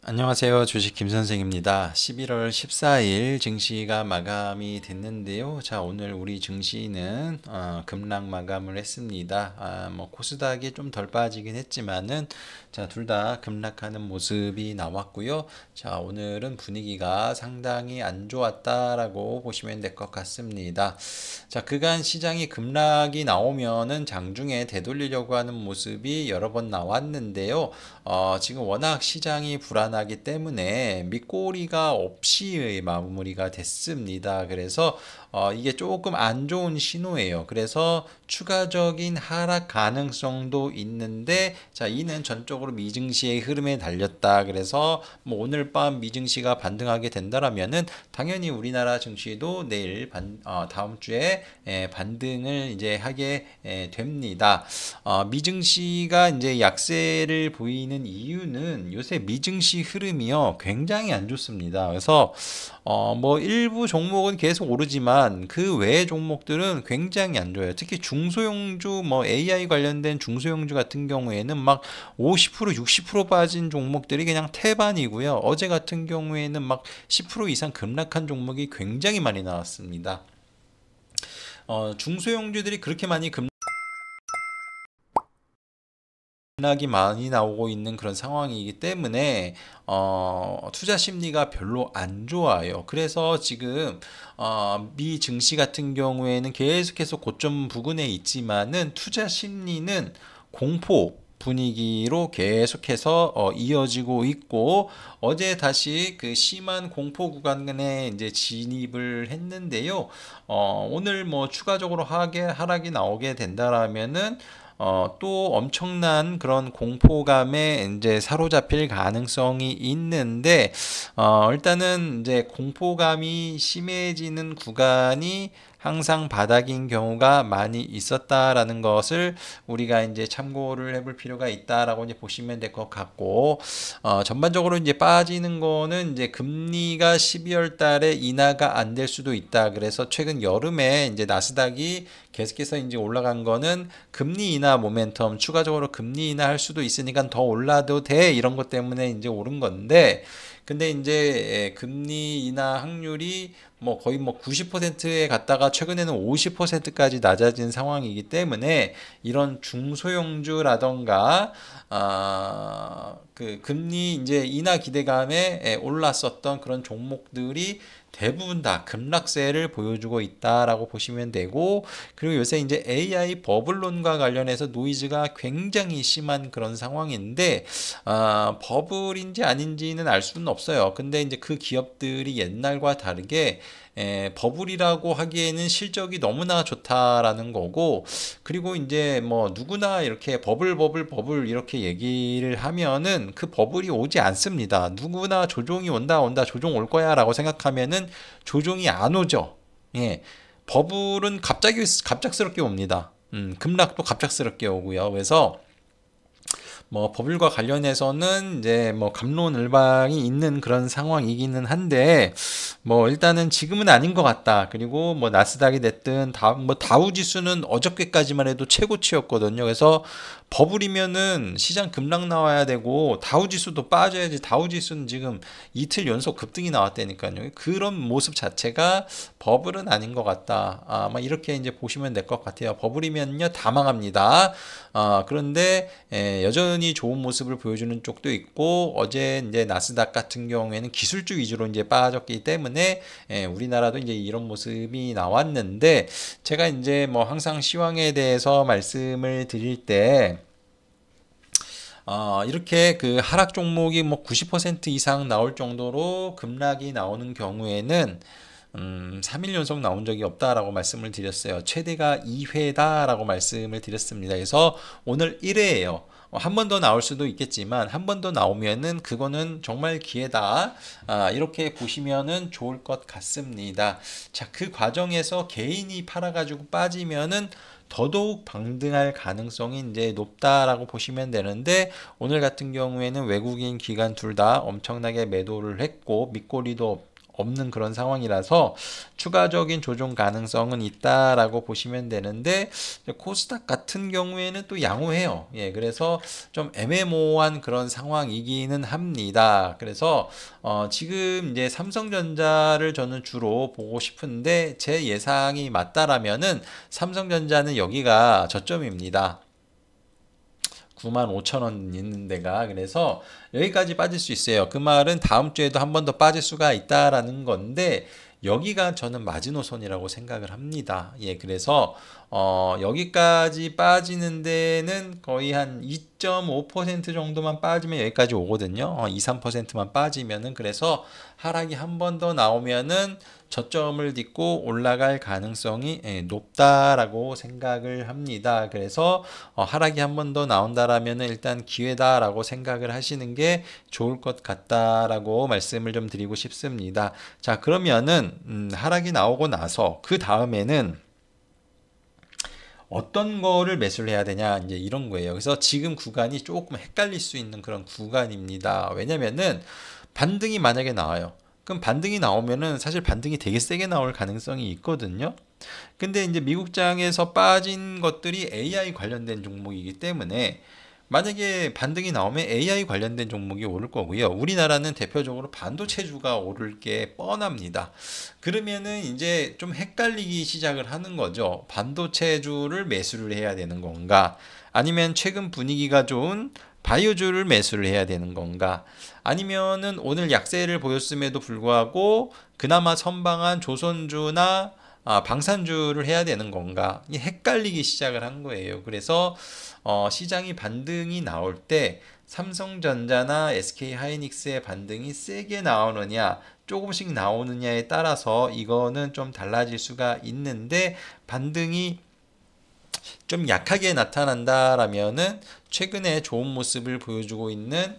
안녕하세요. 주식 김선생입니다. 11월 14일 증시가 마감이 됐는데요. 자, 오늘 우리 증시는 급락 마감을 했습니다. 뭐 코스닥이 좀 덜 빠지긴 했지만은 자, 둘 다 급락하는 모습이 나왔고요. 자, 오늘은 분위기가 상당히 안 좋았다라고 보시면 될 것 같습니다. 자, 그간 시장이 급락이 나오면은 장중에 되돌리려고 하는 모습이 여러 번 나왔는데요. 지금 워낙 시장이 불안하기 때문에 밑꼬리가 없이 마무리가 됐습니다. 그래서 이게 조금 안 좋은 신호예요. 그래서 추가적인 하락 가능성도 있는데, 자, 이는 전적으로 미증시의 흐름에 달렸다. 그래서 뭐 오늘 밤 미증시가 반등하게 된다라면은 당연히 우리나라 증시도 내일 다음 주에 반등을 이제 하게 됩니다. 미증시가 이제 약세를 보이는 이유는 요새 미증시 흐름이요 굉장히 안 좋습니다. 그래서 뭐 일부 종목은 계속 오르지만 그 외의 종목들은 굉장히 안 좋아요. 특히 중소형주 뭐 AI 관련된 중소형주 같은 경우에는 막 50% 60% 빠진 종목들이 그냥 태반이고요. 어제 같은 경우에는 막 10% 이상 급락한 종목이 굉장히 많이 나왔습니다. 중소형주들이 그렇게 많이 급락이 많이 나오고 있는 그런 상황이기 때문에 투자 심리가 별로 안 좋아요. 그래서 지금 미 증시 같은 경우에는 계속해서 고점 부근에 있지만은 투자 심리는 공포 분위기로 계속해서 이어지고 있고, 어제 다시 그 심한 공포 구간에 이제 진입을 했는데요. 오늘 뭐 추가적으로 하락이 나오게 된다라면은 또 엄청난 그런 공포감에 이제 사로잡힐 가능성이 있는데, 일단은 이제 공포감이 심해지는 구간이 항상 바닥인 경우가 많이 있었다라는 것을 우리가 이제 참고를 해볼 필요가 있다라고 이제 보시면 될 것 같고, 전반적으로 이제 빠지는 거는 이제 금리가 12월 달에 인하가 안 될 수도 있다. 그래서 최근 여름에 이제 나스닥이 계속해서 이제 올라간 거는 금리 인하 모멘텀, 추가적으로 금리 인하 할 수도 있으니까 더 올라도 돼, 이런 것 때문에 이제 오른 건데, 근데 이제 금리 인하 확률이 뭐 거의 뭐 90%에 갔다가 최근에는 50%까지 낮아진 상황이기 때문에 이런 중소형주라던가 그 금리 이제 인하 기대감에 올랐었던 그런 종목들이 대부분 다 급락세를 보여주고 있다라고 보시면 되고, 그리고 요새 이제 AI 버블론과 관련해서 노이즈가 굉장히 심한 그런 상황인데, 버블인지 아닌지는 알 수는 없어요. 근데 이제 그 기업들이 옛날과 다르게 버블이라고 하기에는 실적이 너무나 좋다라는 거고, 그리고 이제 뭐 누구나 이렇게 버블 이렇게 얘기를 하면은 그 버블이 오지 않습니다. 누구나 조종이 온다 조종 올 거야라고 생각하면은 조종이 안 오죠. 예. 버블은 갑작스럽게 옵니다. 급락도 갑작스럽게 오고요. 그래서 뭐 법률과 관련해서는 이제 뭐 갑론을박이 있는 그런 상황이기는 한데, 뭐 일단은 지금은 아닌 것 같다. 그리고 뭐 나스닥이 됐든 뭐 다우 지수는 어저께까지만 해도 최고치였거든요. 그래서 버블이면은 시장 급락 나와야 되고 다우 지수도 빠져야지. 다우 지수는 지금 이틀 연속 급등이 나왔다니까요. 그런 모습 자체가 버블은 아닌 것 같다. 아마 이렇게 이제 보시면 될 것 같아요. 버블이면요 다 망합니다. 그런데 여전히 좋은 모습을 보여주는 쪽도 있고, 어제 이제 나스닥 같은 경우에는 기술주 위주로 이제 빠졌기 때문에 우리나라도 이제 이런 모습이 나왔는데, 제가 이제 뭐 항상 시황에 대해서 말씀을 드릴 때 이렇게 그 하락 종목이 뭐 90% 이상 나올 정도로 급락이 나오는 경우에는 3일 연속 나온 적이 없다라고 말씀을 드렸어요. 최대가 2회다라고 말씀을 드렸습니다. 그래서 오늘 1회예요. 한 번 더 나올 수도 있겠지만 한 번 더 나오면은 그거는 정말 기회다. 이렇게 보시면은 좋을 것 같습니다. 자, 그 과정에서 개인이 팔아가지고 빠지면은 더더욱 방등할 가능성이 이제 높다라고 보시면 되는데, 오늘 같은 경우에는 외국인 기관 둘 다 엄청나게 매도를 했고 밑꼬리도 없는 그런 상황이라서 추가적인 조정 가능성은 있다라고 보시면 되는데 코스닥 같은 경우에는 또 양호해요. 예, 그래서 좀 애매모호한 그런 상황이기는 합니다. 그래서 지금 이제 삼성전자를 저는 주로 보고 싶은데 제 예상이 맞다라면은 삼성전자는 여기가 저점입니다. 95,000원 있는 데가. 그래서 여기까지 빠질 수 있어요. 그 말은 다음 주에도 한 번 더 빠질 수가 있다라는 건데 여기가 저는 마지노선이라고 생각을 합니다. 예, 그래서 여기까지 빠지는 데는 거의 한 2.5% 정도만 빠지면 여기까지 오거든요. 2, 3%만 빠지면은. 그래서 하락이 한 번 더 나오면은 저점을 딛고 올라갈 가능성이 높다라고 생각을 합니다. 그래서 하락이 한 번 더 나온다라면 일단 기회다라고 생각을 하시는 게 좋을 것 같다라고 말씀을 좀 드리고 싶습니다. 자, 그러면은 하락이 나오고 나서 그 다음에는 어떤 거를 매수를 해야 되냐 이제 이런 거예요. 그래서 지금 구간이 조금 헷갈릴 수 있는 그런 구간입니다. 왜냐면은 반등이 만약에 나와요. 그럼 반등이 나오면은 사실 반등이 되게 세게 나올 가능성이 있거든요. 근데 이제 미국장에서 빠진 것들이 AI 관련된 종목이기 때문에 만약에 반등이 나오면 AI 관련된 종목이 오를 거고요. 우리나라는 대표적으로 반도체주가 오를 게 뻔합니다. 그러면은 이제 좀 헷갈리기 시작을 하는 거죠. 반도체주를 매수를 해야 되는 건가? 아니면 최근 분위기가 좋은 바이오주를 매수를 해야 되는 건가? 아니면은 오늘 약세를 보였음에도 불구하고 그나마 선방한 조선주나 방산주를 해야 되는 건가? 헷갈리기 시작을 한 거예요. 그래서 시장이 반등이 나올 때 삼성전자나 SK하이닉스의 반등이 세게 나오느냐 조금씩 나오느냐에 따라서 이거는 좀 달라질 수가 있는데 반등이 좀 약하게 나타난다라면은 최근에 좋은 모습을 보여주고 있는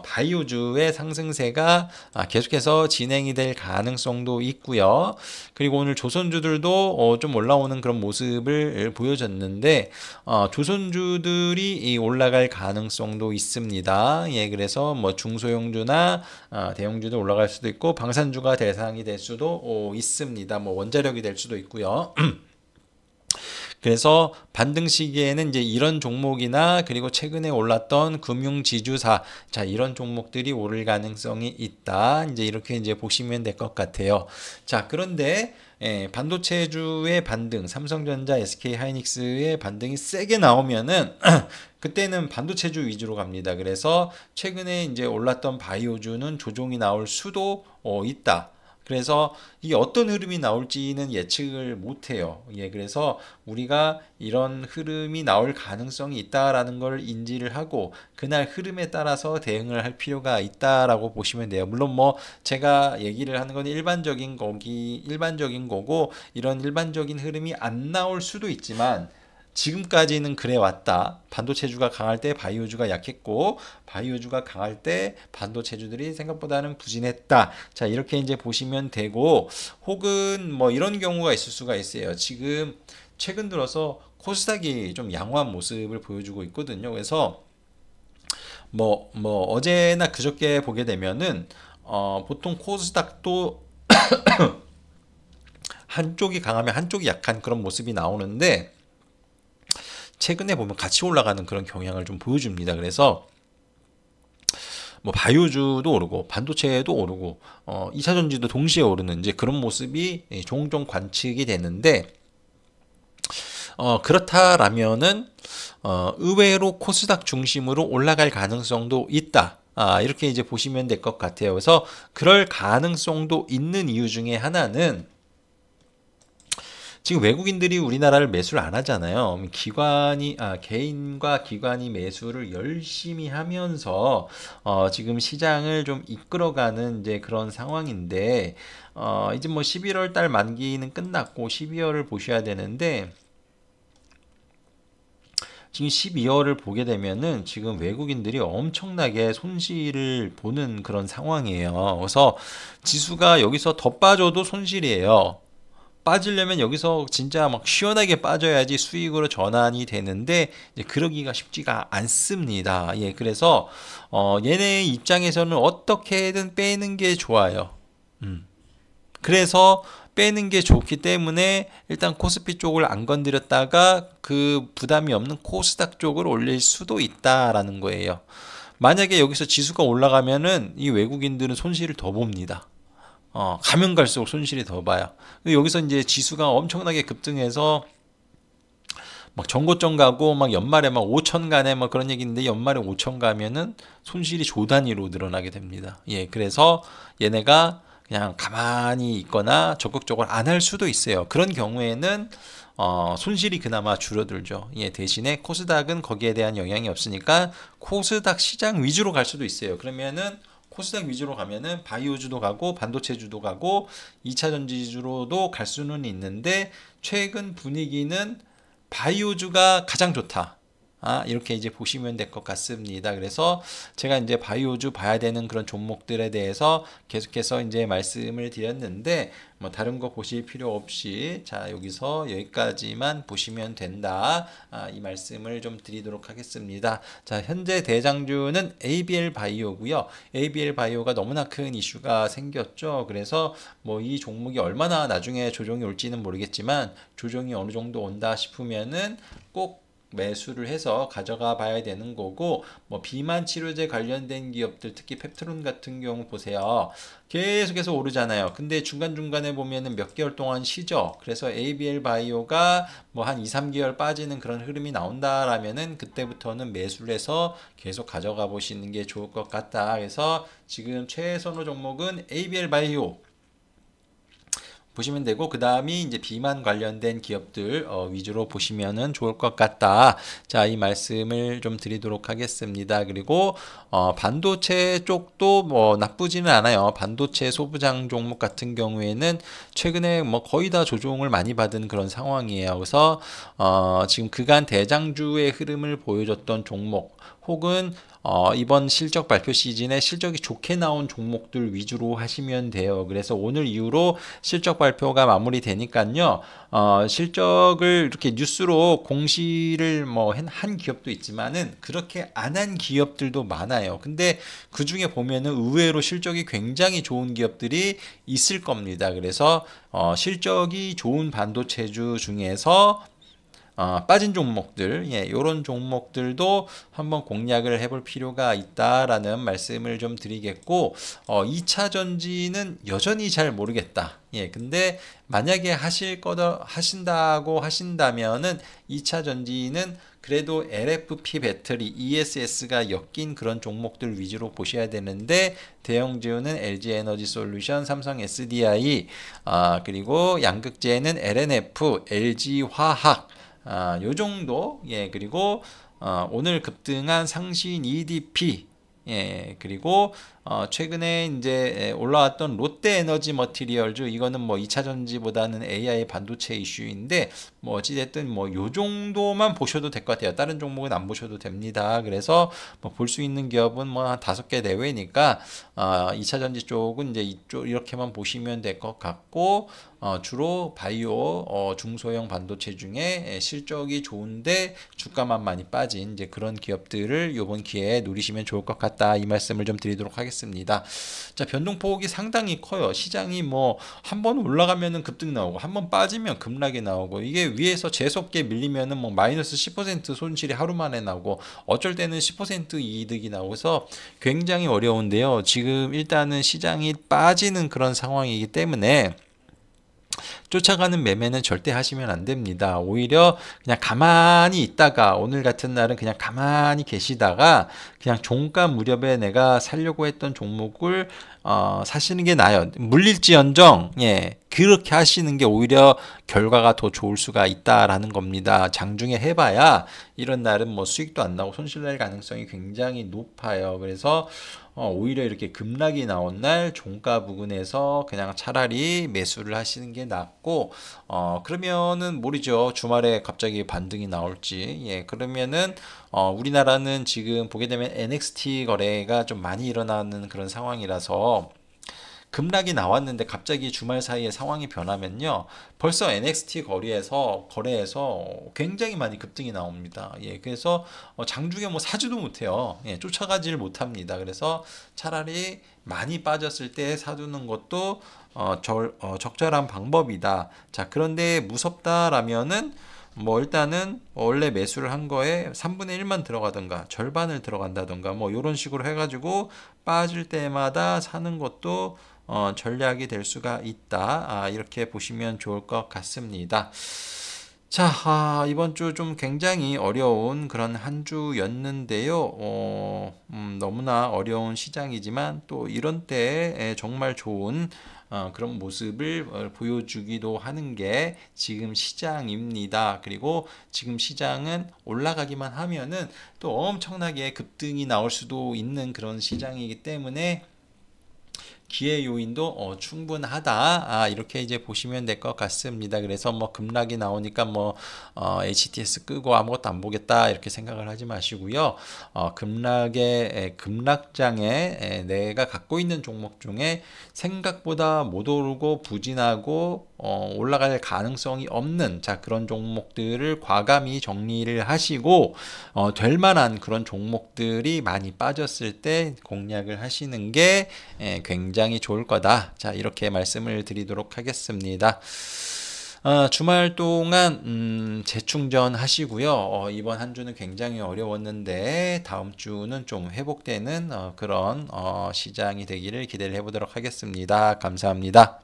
바이오주의 상승세가 계속해서 진행이 될 가능성도 있고요. 그리고 오늘 조선주들도 좀 올라오는 그런 모습을 보여줬는데 조선주들이 올라갈 가능성도 있습니다. 예, 그래서 뭐 중소형주나 대형주도 올라갈 수도 있고 방산주가 대상이 될 수도 있습니다. 뭐 원자력이 될 수도 있고요. 그래서 반등 시기에는 이제 이런 종목이나 그리고 최근에 올랐던 금융지주사 자 이런 종목들이 오를 가능성이 있다. 이제 이렇게 이제 보시면 될 것 같아요. 자, 그런데 반도체주의 반등, 삼성전자, SK하이닉스의 반등이 세게 나오면은 그때는 반도체주 위주로 갑니다. 그래서 최근에 이제 올랐던 바이오주는 조정이 나올 수도 있다. 그래서 이게 어떤 흐름이 나올지는 예측을 못해요. 예, 그래서 우리가 이런 흐름이 나올 가능성이 있다라는 걸 인지를 하고 그날 흐름에 따라서 대응을 할 필요가 있다라고 보시면 돼요. 물론 뭐 제가 얘기를 하는 건 일반적인 거고 이런 일반적인 흐름이 안 나올 수도 있지만 지금까지는 그래 왔다. 반도체주가 강할 때 바이오주가 약했고 바이오주가 강할 때 반도체주들이 생각보다는 부진했다. 자, 이렇게 이제 보시면 되고 혹은 뭐 이런 경우가 있을 수가 있어요. 지금 최근 들어서 코스닥이 좀 양호한 모습을 보여주고 있거든요. 그래서 뭐 어제나 그저께 보게 되면은 보통 코스닥도 한쪽이 강하면 한쪽이 약한 그런 모습이 나오는데 최근에 보면 같이 올라가는 그런 경향을 좀 보여줍니다. 그래서 뭐 바이오주도 오르고 반도체도 오르고 2차 전지도 동시에 오르는 이제 그런 모습이 종종 관측이 되는데 그렇다라면은 의외로 코스닥 중심으로 올라갈 가능성도 있다. 이렇게 이제 보시면 될 것 같아요. 그래서 그럴 가능성도 있는 이유 중에 하나는 지금 외국인들이 우리나라를 매수를 안 하잖아요. 개인과 기관이 매수를 열심히 하면서 지금 시장을 좀 이끌어가는 이제 그런 상황인데 이제 뭐 11월 달 만기는 끝났고 12월을 보셔야 되는데 지금 12월을 보게 되면은 지금 외국인들이 엄청나게 손실을 보는 그런 상황이에요. 그래서 지수가 여기서 더 빠져도 손실이에요. 빠지려면 여기서 진짜 막 시원하게 빠져야지 수익으로 전환이 되는데 이제 그러기가 쉽지가 않습니다. 예, 그래서 얘네 입장에서는 어떻게든 빼는 게 좋아요. 그래서 빼는 게 좋기 때문에 일단 코스피 쪽을 안 건드렸다가 그 부담이 없는 코스닥 쪽을 올릴 수도 있다라는 거예요. 만약에 여기서 지수가 올라가면은 이 외국인들은 손실을 더 봅니다. 가면 갈수록 손실이 더 봐요. 여기서 이제 지수가 엄청나게 급등해서 막 전고점 가고 막 연말에 막 5천 가네 막 그런 얘기인데 연말에 5천 가면은 손실이 조 단위로 늘어나게 됩니다. 예, 그래서 얘네가 그냥 가만히 있거나 적극적으로 안 할 수도 있어요. 그런 경우에는 손실이 그나마 줄어들죠. 예, 대신에 코스닥은 거기에 대한 영향이 없으니까 코스닥 시장 위주로 갈 수도 있어요. 그러면은 코스닥 위주로 가면은 바이오주도 가고 반도체주도 가고 2차 전지주로도 갈 수는 있는데 최근 분위기는 바이오주가 가장 좋다. 이렇게 이제 보시면 될 것 같습니다. 그래서 제가 이제 바이오주 봐야 되는 그런 종목들에 대해서 계속해서 이제 말씀을 드렸는데 뭐 다른 거 보실 필요 없이 자 여기서 여기까지만 보시면 된다. 이 말씀을 좀 드리도록 하겠습니다. 자 현재 대장주는 ABL 바이오고요. ABL 바이오가 너무나 큰 이슈가 생겼죠. 그래서 뭐 이 종목이 얼마나 나중에 조정이 올지는 모르겠지만 조정이 어느 정도 온다 싶으면은 꼭 매수를 해서 가져가 봐야 되는 거고 뭐 비만 치료제 관련된 기업들 특히 펩트론 같은 경우 보세요. 계속해서 오르잖아요. 근데 중간중간에 보면은 몇 개월 동안 쉬죠. 그래서 ABL 바이오가 뭐 한 2, 3개월 빠지는 그런 흐름이 나온다라면은 그때부터는 매수를 해서 계속 가져가 보시는 게 좋을 것 같다. 그래서 지금 최선호 종목은 ABL 바이오 보시면 되고 그 다음이 이제 비만 관련된 기업들 위주로 보시면은 좋을 것 같다. 자, 이 말씀을 좀 드리도록 하겠습니다. 그리고 반도체 쪽도 뭐 나쁘지는 않아요. 반도체 소부장 종목 같은 경우에는 최근에 뭐 거의 다 조정을 많이 받은 그런 상황이에요. 그래서 지금 그간 대장주의 흐름을 보여줬던 종목 혹은 이번 실적 발표 시즌에 실적이 좋게 나온 종목들 위주로 하시면 돼요. 그래서 오늘 이후로 실적 발표가 마무리되니까요. 실적을 이렇게 뉴스로 공시를 뭐 한 기업도 있지만은 그렇게 안 한 기업들도 많아요. 근데 그 중에 보면은 의외로 실적이 굉장히 좋은 기업들이 있을 겁니다. 그래서 실적이 좋은 반도체주 중에서 빠진 종목들, 예, 이런 종목들도 한번 공략을 해볼 필요가 있다라는 말씀을 좀 드리겠고, 2차 전지는 여전히 잘 모르겠다. 예, 근데 만약에 하신다고 하신다면은 2차 전지는 그래도 LFP 배터리, ESS가 엮인 그런 종목들 위주로 보셔야 되는데, 대형주는 LG 에너지 솔루션, 삼성 SDI, 그리고 양극재는 LNF, LG 화학, 요 정도. 예, 그리고 오늘 급등한 상신 EDP, 예, 그리고 최근에 이제 올라왔던 롯데 에너지 머티리얼즈 이거는 뭐 2차 전지보다는 AI 반도체 이슈인데 뭐 어찌됐든 뭐 요 정도만 보셔도 될 것 같아요. 다른 종목은 안 보셔도 됩니다. 그래서 뭐 볼 수 있는 기업은 뭐 한 5개 내외니까 2차 전지 쪽은 이제 이쪽 이렇게만 보시면 될 것 같고 주로 바이오 중소형 반도체 중에 실적이 좋은데 주가만 많이 빠진 이제 그런 기업들을 이번 기회에 누리시면 좋을 것 같다. 이 말씀을 좀 드리도록 하겠습니다. 자, 변동폭이 상당히 커요. 시장이 뭐 한 번 올라가면은 급등 나오고 한 번 빠지면 급락이 나오고 이게 위에서 재수없게 밀리면은 뭐 마이너스 10% 손실이 하루 만에 나오고 어쩔 때는 10% 이득이 나오고서 굉장히 어려운데요. 지금 일단은 시장이 빠지는 그런 상황이기 때문에 쫓아가는 매매는 절대 하시면 안 됩니다. 오히려 그냥 가만히 있다가 오늘 같은 날은 그냥 가만히 계시다가 그냥 종가 무렵에 내가 살려고 했던 종목을 사시는 게 나아요. 물릴지언정 예, 그렇게 하시는 게 오히려 결과가 더 좋을 수가 있다라는 겁니다. 장중에 해봐야 이런 날은 뭐 수익도 안 나고 손실 날 가능성이 굉장히 높아요. 그래서 오히려 이렇게 급락이 나온 날 종가 부근에서 그냥 차라리 매수를 하시는 게 낫고 그러면은 모르죠. 주말에 갑자기 반등이 나올지. 예, 그러면은 우리나라는 지금 보게 되면 NXT 거래가 좀 많이 일어나는 그런 상황이라서 급락이 나왔는데 갑자기 주말 사이에 상황이 변하면요. 벌써 NXT 거래에서 굉장히 많이 급등이 나옵니다. 예, 그래서 장중에 뭐 사지도 못해요. 예, 쫓아가지를 못합니다. 그래서 차라리 많이 빠졌을 때 사두는 것도 적절한 방법이다. 자, 그런데 무섭다라면은 뭐 일단은 원래 매수를 한 거에 3분의 1만 들어가든가 절반을 들어간다든가 뭐 이런 식으로 해가지고 빠질 때마다 사는 것도 전략이 될 수가 있다. 이렇게 보시면 좋을 것 같습니다. 자, 이번 주 좀 굉장히 어려운 그런 한 주였는데요. 너무나 어려운 시장이지만 또 이런 때에 정말 좋은 그런 모습을 보여주기도 하는 게 지금 시장입니다. 그리고 지금 시장은 올라가기만 하면은 또 엄청나게 급등이 나올 수도 있는 그런 시장이기 때문에 기회 요인도 충분하다. 이렇게 이제 보시면 될 것 같습니다. 그래서 뭐 급락이 나오니까 뭐 HTS 끄고 아무것도 안 보겠다 이렇게 생각을 하지 마시고요. 급락장에 내가 갖고 있는 종목 중에 생각보다 못 오르고 부진하고 올라갈 가능성이 없는 그런 종목들을 과감히 정리를 하시고 될 만한 그런 종목들이 많이 빠졌을 때 공략을 하시는 게 굉장히 좋을 거다. 자, 이렇게 말씀을 드리도록 하겠습니다. 주말 동안 재충전 하시고요. 이번 한 주는 굉장히 어려웠는데 다음 주는 좀 회복되는 그런 시장이 되기를 기대를 해보도록 하겠습니다. 감사합니다.